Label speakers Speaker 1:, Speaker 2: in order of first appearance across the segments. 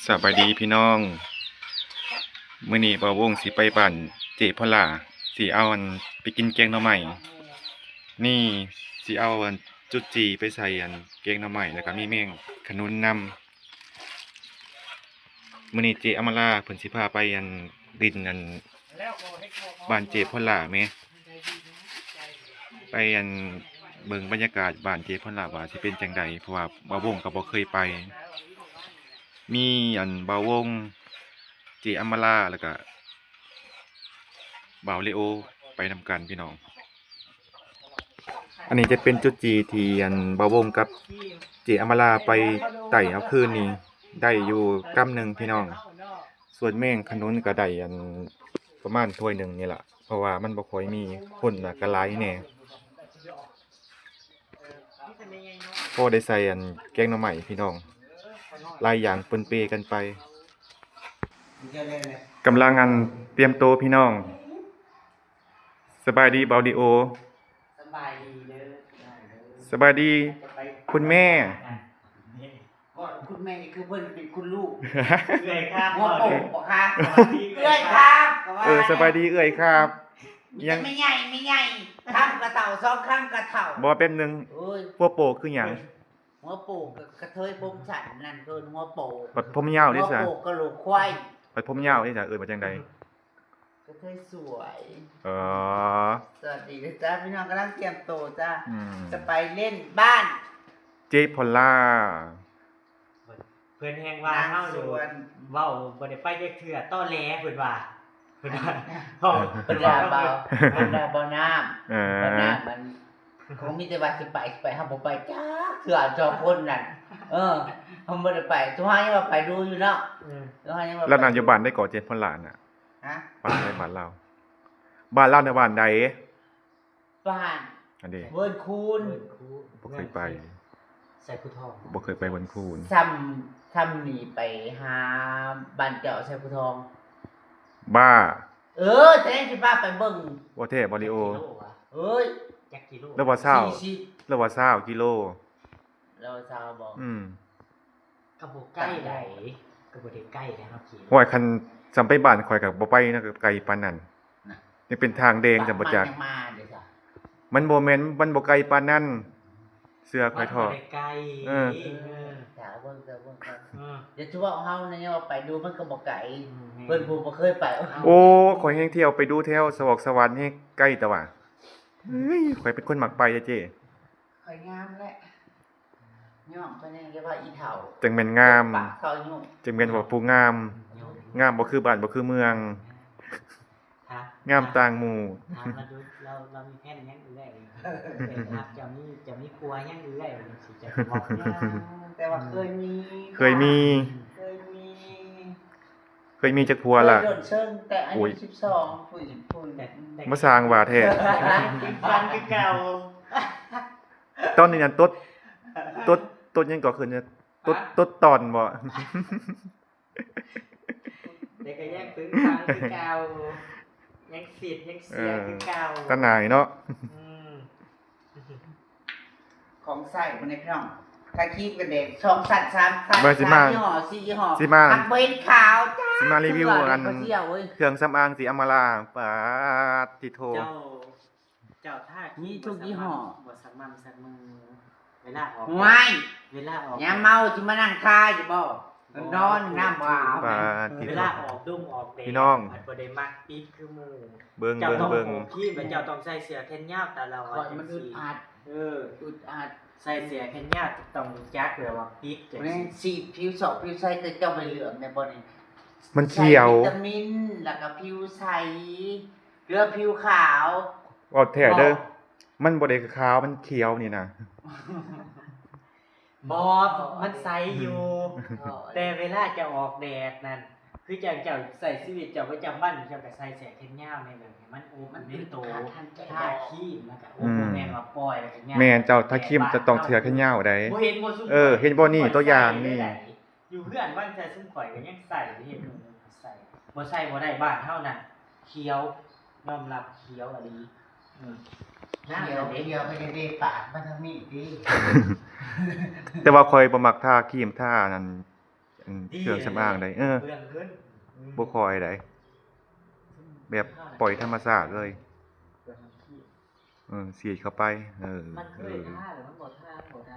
Speaker 1: สบายดีพี่น้องมื้อนี้บ่าววงสิไปบ้านเจพ่อล่าสิเอาไปกินแกงหน่อไม้นี่สิเอาจุดจีไปใส่แกงหน่อไม้แล้วก็มีแมงขนุนนำมื้อนี้เจอำมาลาเพิ่นสิพาไปดินบ้านเจพ่อล่าแหมไปเบิ่งบรรยากาศบ้านเจพ่อล่าว่าสิเป็นจังใดเพราะว่าบ่าววงก็บ่เคยไปมีบ่าววงเจอัมมาลาแล้วก็บ่าวเลโอไปนำกันพี่น้องอันนี้จะเป็นจุดจีที่บ่าววงกับเจอัมมาลาไปไต่เอาคืนนี้ได้อยู่กำหนึ่งพี่น้องส่วนแม่งขนุนก็ได้ประมาณถ้วยหนึ่งนี่แหละเพราะว่ามันบ่ค่อยมีคนน่ะก็หลายแน่พอได้ใส่แกงหน่อไม้พี่น้องหลายอย่างปนเปกันไปกำลังเตรียมโตวพี่น้องสบายดีเบาดีโอ
Speaker 2: สบายดีเด้อ
Speaker 1: สบายดีคุณแม่
Speaker 2: คุณแม่นี่คือเพิ่นเป็นคุณลูก
Speaker 3: เอื้อยครับ
Speaker 2: หัวโป่งบ่ครับเอื้อยครับ
Speaker 1: สบายดีเอ่ยครับ
Speaker 2: ยังไม่ใหญ่ข้ามกระเต่าสองข้ามกระเต่า
Speaker 1: บ่เป็นหนึ่ง
Speaker 2: เอ้ย
Speaker 1: พวกโปกคือหยัง
Speaker 2: หัวโป่งกระเทยผมฉันนั่นเพิ่นหัวโป่ง
Speaker 1: ปัดผมยาวดิซะ
Speaker 2: หัวโป่งกระโหลกควาย
Speaker 1: ปัดผมยาวดิซะมาจังใด
Speaker 2: กระเทยสวย
Speaker 1: อ๋อ
Speaker 2: สวัสดีจ้าพี่น้องกำลังเตรียมโตจ้า
Speaker 1: ม
Speaker 2: จะไปเล่นบ้าน
Speaker 1: เจพอลล่า
Speaker 3: เพิ่นแฮงว่าเฮาอยู่เว้าบ่ได้ไปจักเทื่อต้อแหลเพิ่นว่าเพิ่นว่า
Speaker 2: เพิ่นด่าเบาบ่น้ำ บ่น้ำมันคงมีแต่ว่าสิไปเฮาบ่ไปจ้าเถื่อจอมพ่นนั่นเฮาบ่ได้ไปทุกหายังว่าไปดูอยู่เนาะทุกหายังว่า
Speaker 1: แล้วนางอยู่บ้านได้ก่อเจพอลล่าน่ะ
Speaker 2: ฮะ
Speaker 1: บ้านใดบ้านเราบ้านเราในบ้านใด
Speaker 2: บ้าน
Speaker 1: อันนี้
Speaker 2: เวิร์นคูน
Speaker 1: บ่เคยไป
Speaker 3: ใส่ผู้ทอง
Speaker 1: บ่เคยไปเวิร์นคูน
Speaker 2: ซ้ำนี่ไปหาบ้านเจ้าใส่ผู้ทอง
Speaker 1: บ้า
Speaker 2: แท้สิบ้าไปเบิ่ง
Speaker 1: บ่แท้บ่ลิโอ
Speaker 2: เอ้ย
Speaker 3: จักกิโล
Speaker 1: แล้วว่า20แล้วว่า20กิโล
Speaker 2: แล้ว20บ่
Speaker 3: ก็บ่ใกล้ใดก็บ่ได้ใกล้นะครับพี่
Speaker 1: ห้วยคันจำไปบ้านข่อยก็บ่ไปนะไกลปานนั้นนี่เป็นทางแดงจำบ่จักมันบ่แม่นมันบ่ไกลปานนั้นเสื้อข่อยทอ
Speaker 3: บ่ได้ไกล
Speaker 2: ถามเบิ่งกันเดี๋ยวถือว่าเฮาเนี่ยว่าไปดูมันก็บ่ไกลเพิ่นผู้บ่เคยไป
Speaker 1: โอ้ข่อยแฮงเที่ยวไปดูแถวสวรรค์สวรรค์แฮงใกล้แต่ว่าเฮ้ยข่อยเป็นคนมักไปเจ้
Speaker 2: ข่อยงามแหละย่อมเพิ่นเรียกว่าอีเฒ่า
Speaker 1: จังแม่นงาม
Speaker 2: ปากเขายุ่ง
Speaker 1: จังแม่นว่าผู้งามงามบ่คือบ้านบ่คือเมืองงามต่างหมู่
Speaker 3: ถามมาดูเรามีแผนหยังอื่นได้ครับจะมีครัวหยังอื่นได้สิจะบอก
Speaker 2: แต่ว่าเคยมี
Speaker 1: จักพัวล่ะ
Speaker 2: โดนเชิงแต่อายุ12ผู้
Speaker 1: มาสร้างว่าแท้
Speaker 3: ฟันคือเก่า
Speaker 1: ตอนนี้นั่นต้นยังก็ขึ้นต้นตอนบ่
Speaker 3: เด็กก็แยกพื้นฟันคือเก่ายังเสียคือเก่า
Speaker 1: ตาหน่ายเนาะ
Speaker 2: ของใส่บ่ได้พี่น้องถ้าคีบกันเด็ก2สัตว์3สัตว์
Speaker 1: 4ห่อ
Speaker 2: ผักเบนขาวจ้า
Speaker 1: สิมารีวิวเครื่องสำอางสีอมราปาติโท
Speaker 3: เจ้าท่า
Speaker 2: มีทุกยี่ห้อ
Speaker 3: บ่สักมั่นสักมือเวลาออกเวลาออก
Speaker 2: ยามเมาสิมานั่งคาอยู่บ่นอนน้ำบ่าว
Speaker 3: เวลาออกดุ้งออกแดด
Speaker 1: พี่น้อง
Speaker 3: บ่ได้มักปิดคือหมู่
Speaker 1: เบิ่ง
Speaker 3: พี่เจ้าต้องใส่เสื้อแขนยาวแต่เรา
Speaker 2: มันอึดอัดอึดอัด
Speaker 3: ใส่เสื้อแขนยาวต้องจักแบบว่าปิดจังซี่
Speaker 2: สีผิวสอกผิวใสก็เจ้าไม่เหลืองในบ่นี่
Speaker 1: มันเขียว
Speaker 2: วิตามินแล้วก็ผิวใสเรือผิวขาว
Speaker 1: ว่าแท้เด้อมันบ่ได้ขาวมันเขียวนี่นะ
Speaker 3: บ่มันใสอยู่แต่เวลาจะออกแดดนั่นคือเจ้าใส่ชีวิตเจ้าประจำวันเจ้าก็ใส่เสื้อแขนยาวในแบบนี้มันโอ้มันเป็นโตท่าขี้แล้วก็โอ้แม่นว่าปล่อยแล้วก็ยาว
Speaker 1: แม่นเจ้าถ้าคิมจะต้องเสื้อแขนยาวได้
Speaker 3: บ่เห็นบ่ซุ่ม
Speaker 1: เห็นบ่นี่ตัวอย่างนี่
Speaker 3: อยู่เพื่อนวันใจซุ่มข่อยก็ยังใส่เห็นใส่บ่ได้บ้านเฮานั่นเขียวยอมรับเขียวอะลี
Speaker 2: เดี๋ยวไปเดะปากมาทางนี้ดิ
Speaker 1: แต่ว่าข่อยบ่มักทาครีมทานั่น เครื่องสำอางได้
Speaker 3: เพื่อนขึ้น
Speaker 1: บ่คอยได้แบบปล่อยธรรมชาติเลยฉีดเข้าไป
Speaker 3: มันเคยท่าหรือมันบ่ท่าบ่ได้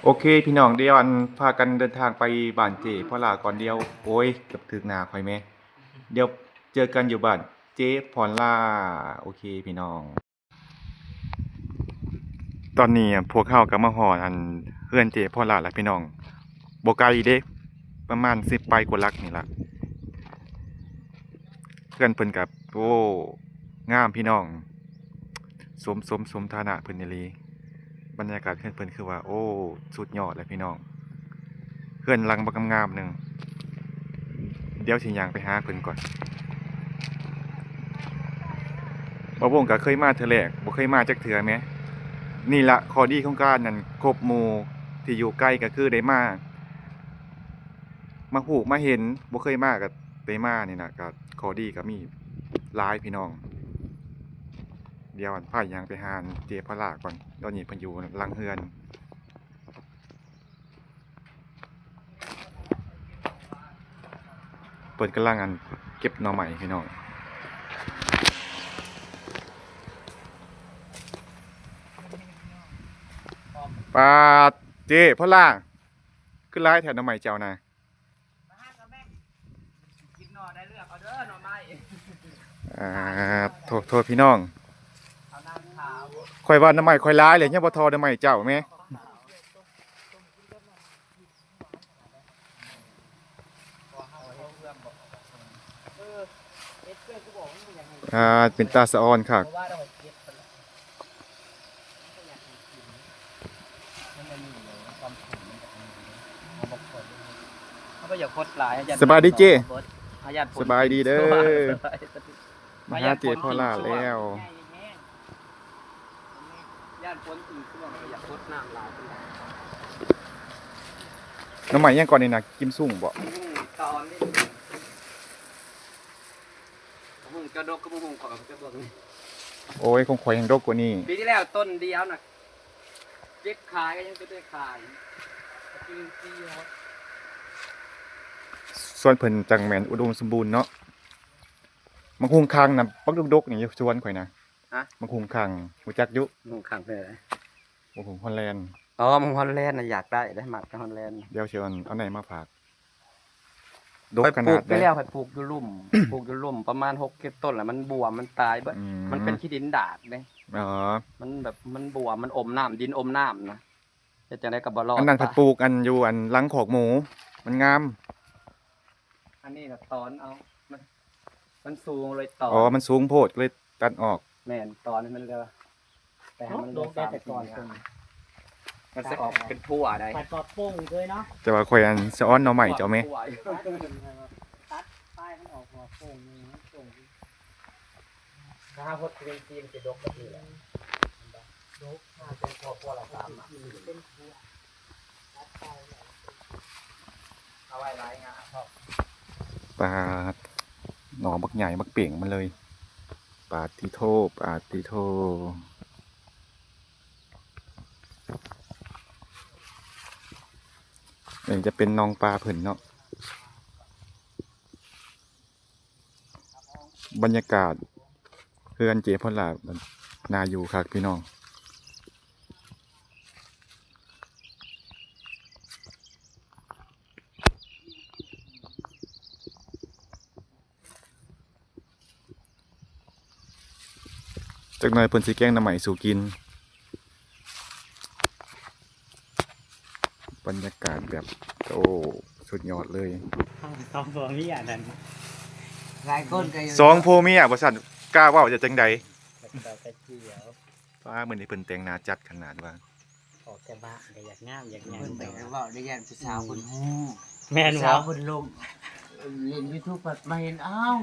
Speaker 1: โอเคพี่น้องเดี๋ยวพากันเดินทางไปบ้านเจพ่อหลาก่อนเดียวโอ้ยเกือบถึงหน้าข่อยแม่เดี๋ยวเจอกันอยู่บ้านเจพรล่าโอเคพี่น้อง ตอนนี้พวกเขาก็มาฮอดเฮือนเจพ่อหลาแล้วพี่น้องบ่ไกลเด้ประมาณ10ไปกว่าลักนี่ล่ะเพื่อนเพิ่นกับโอ้งามพี่น้องสมฐานะเพิ่นอีหลีบรรยากาศเพื่อนเพิ่นคือว่าโอ้สุดยอดเลยพี่น้องเพื่อนหลังบักงามๆหนึงเดี๋ยวสิย่างไปหาเพิ่นก่อนบ่วงก็เคยมาเทื่อแรกบ่เคยมาจักเทื่อแหมนี่ล่ะข้อดีของการนั่นคบหมู่ที่อยู่ใกล้ก็คือได้มาฮู้มาเห็นบ่เคยมาก็ได้มานี่น่ะก็ข้อดีก็มีหลายพี่น้องเดี๋ยวพาย่างไปหาเจพลาก่อนตอนนี้เพิ่นอยู่หลังเฮือนเพิ่นกำลังเก็บหน่อไม้พี่น้องปาดเจพลาคือหลายแถวหน่อไม้เจ้านะโทษพี่น้องข่อยว่าน้ำใหม่ข่อยร้ายเลยยังบ่ทอน้ำใหม่เจ้าแม่เป็นตาสะออนค่ะสบายดีเจสบายดีเด้อมาหาเจพ่อล่าแล้วน้ำใหม่ยังก่อนนี่นะกิมซุ่งบ่
Speaker 4: ตอนนี้ผมกระดกกระบุงของกระบอกนี่
Speaker 1: โอ้ยคงข่อยยังดกกว่านี้
Speaker 4: ปีที่แล้วต้นเดียวน่ะเจ๊กขายก็ยังจะได้ขายจริงจริงครับ
Speaker 1: ส่วนเพิ่นจังแม่นอุดมสมบูรณ์เนาะมังคุงคังน่ะปักดกๆนี่ชวนข่อยนะมังคุงคังรู้จักอยู่
Speaker 4: มึงขังไปเลย
Speaker 1: มังคุงฮอลแลนด์
Speaker 4: อ๋อมึงฮอลแลนด์น่ะอยากได้หมักกับฮอลแลนด์
Speaker 1: เดี๋ยวเชิญเอาไหนมาฝากดก
Speaker 4: ไป
Speaker 1: ข
Speaker 4: ปลู
Speaker 1: นาด
Speaker 4: กไปแล้วไปปลูกอยู่ลุ่ม ปลูกอยู่ลุ่มประมาณ6-7ต้นแหละมันบวมมันตายเบิดมันเป็นขี้ดินดาดเลย
Speaker 1: อ๋อ
Speaker 4: มันแบบมันบวมมันอมน้ำดินอมน้ำนะจะจังได้กับบ่รอด
Speaker 1: อันนั้นผัดปลูกอยู่หลังขอกหมูมันงาม
Speaker 4: อันนี้น่ะตอนเอามันสูงเลยตอน
Speaker 1: อ๋อมันสูงโพดเลยตัดออก
Speaker 4: แม่นตอนนี้มันเลยแต่ให้มัน
Speaker 3: ลงแต่ก่อน
Speaker 4: มันจะออกเป็นทั่วได้
Speaker 3: ปัดกอดโป้งเลยเนาะ
Speaker 1: แต่ว่าข่อยสะอ้อนหน่อใหม่เจ้าแม่
Speaker 3: ตัดป้ายมันออกหัวโป้งนี่โป้งถ้าพดเป็นจีนจะดกก็ดีแหละดกถ้าเป็นพอละ3เป็นทั่วตัดป้ายเอาไว้หลายงานครับ
Speaker 1: ปลาหน่อบักใหญ่บักเป่งมันเลยปาติโทนี่จะเป็นน้องปลาเพิ่นเนาะบรรยากาศเพื่อนเจพ่อหลานาอยู่ครับพี่น้องจากหน่อยเพิ่นสิแกงน้ำใหม่สู่กินบรรยากาศแบบโอ้สุดยอดเลย
Speaker 3: สองตัวนี้อันนั้น
Speaker 2: หลายคนก็
Speaker 1: สองโพเมียบ่ซั่นกล้าเว้าจะจังใด
Speaker 3: ดอกกระเจียว
Speaker 1: ฟ้ามื้อนี้เพิ่นแต่งหน้าจัดขนาดว่า
Speaker 3: ออกแต่บ้านก็อยากงามอยาก
Speaker 2: เพิ่น
Speaker 3: แต่
Speaker 2: แต่ว่าได้ยันผู้สาวคนฮู้
Speaker 3: แม่น
Speaker 2: ผู้
Speaker 3: บ่
Speaker 2: สาวคนลงเล่น YouTube ปัดมาเห็นอ้าว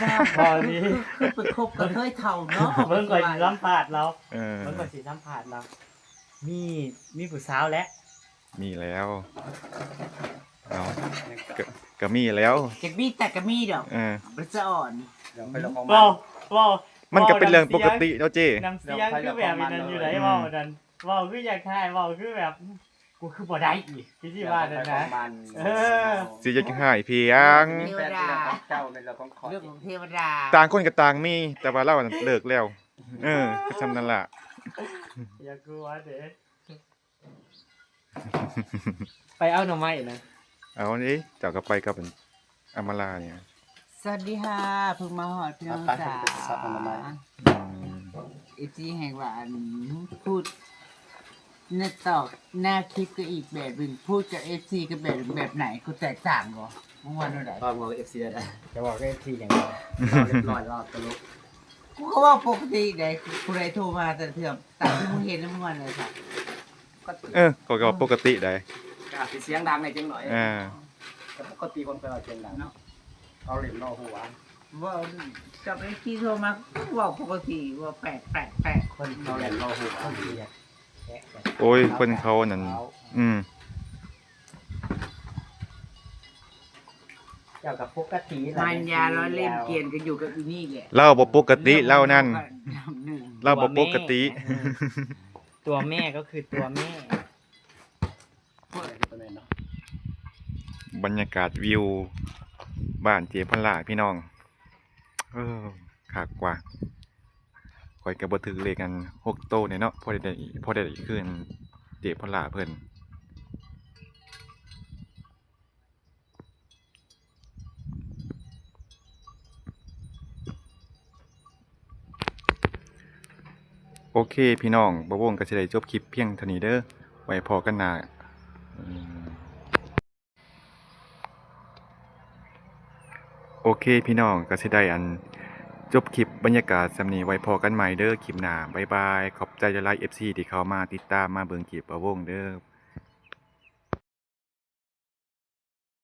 Speaker 2: บ้า
Speaker 3: พอนี้
Speaker 2: คือไปคบกับเฮ้ยเฒ่าเนาะ
Speaker 3: เบิ่งก่อนสิสัมภาษณ์เรา
Speaker 1: เออ
Speaker 3: เบิ่งก่อนสิสัมภาษณ์เรามีผู้สาวแล้ว
Speaker 1: มีแล้วเอาก็มีแล้ว
Speaker 2: จะมีแต่ก็มีดอก
Speaker 1: เออ
Speaker 2: บ่สะอ่อน
Speaker 4: เดี๋ยวไปลงของ
Speaker 3: เว้าเว้า
Speaker 1: มันก็เป็นเรื่องปกติเนาะเจ้
Speaker 3: น้ำเสียงคือแบบนั้นอยู่ไหนเว้านั่นเว้าคืออยากทายเว้าคือแบบ กูคือบ่ได้อีกที่ที่ว่านั่นนะ
Speaker 4: มัน
Speaker 3: เออ
Speaker 1: สิจะหายเพียง
Speaker 4: แฟนเป็นเรื่องของเจ้าเป็นเรื่องของขอ
Speaker 2: เรื่องของเทวดา
Speaker 1: ต่างคนก็ต่างมี แต่ว่าเราเลิกแล้ว ก็ทำนั่นล่ะ
Speaker 3: อย่ากลัวเด้ไปเอาหน่อไม้นะ
Speaker 1: เอานี่เจ้าก็ไปกับอำมาลาเนี่ย
Speaker 2: สวัสดีค่ะเพิ่งมาหอดพี่น้องจ๋า
Speaker 1: อืม
Speaker 2: อีจีแห่งว่าอันพูดในตอบหน้าคลิปก็อีกแบบหนึ่งพูดกับเอฟซีก็แบบไหนกูแตกต่างก่อเมื่อวานเท่าไหร่
Speaker 4: ตอนมองเอฟซีได้
Speaker 3: จะบอกให้ทีอย่างเดียว
Speaker 4: เราเรียบร้อยรอบตลก
Speaker 2: กูก็ว่าปกติไงกูเลยโทรมาแต่เถื่อต่างที่มึงเห็นแล้วเมื่อวานเลยค่ะ
Speaker 1: ก็ปกติได้
Speaker 4: อาจจะเสียงดังในจังหน่อย
Speaker 1: อ่า
Speaker 4: แต่ปกติคนเป็นเราเสียงดังเนาะเอาเหลี่ยมล่อหัว
Speaker 2: ว่ากับไอ้ที่โทรมาก็ว่าปกติว่าแปลก
Speaker 3: คน
Speaker 4: เอาเหลี่ยมล่อหัว
Speaker 3: คนเดียวแกะ
Speaker 1: โอ้ยคนเขานั่นอืม
Speaker 3: เจ้ากับปกติ
Speaker 2: มันยาเราเล่นเกียนกันอยู่กับอีนี่แหละ
Speaker 1: เล่าบ่ปกติเล่านั่นเล่าบ่ปกติ
Speaker 3: ตัวแม่ก็คือตัวแม่
Speaker 1: บรรยากาศวิว บ้านเจพลาพี่น้อง ขากกว่าคอยกับบถือเลขกัน6โตเนี่ยเนาะพอได้ขึ้นเจพลาเพิ่นโอเคพี่น้องบ่วงก็สิได้จบคลิปเพียงเท่านี้เด้อไว้พอกันหน้าโอเคพี่น้องก็สิได้จบคลิปบรรยากาศสำนี้ไว้พอกันใหม่เด้อคลิปหน้าบ๊ายบายขอบใจหลายๆ FC ที่เข้ามาติดตามมาเบิ่งคลิปบ่วงเด้อ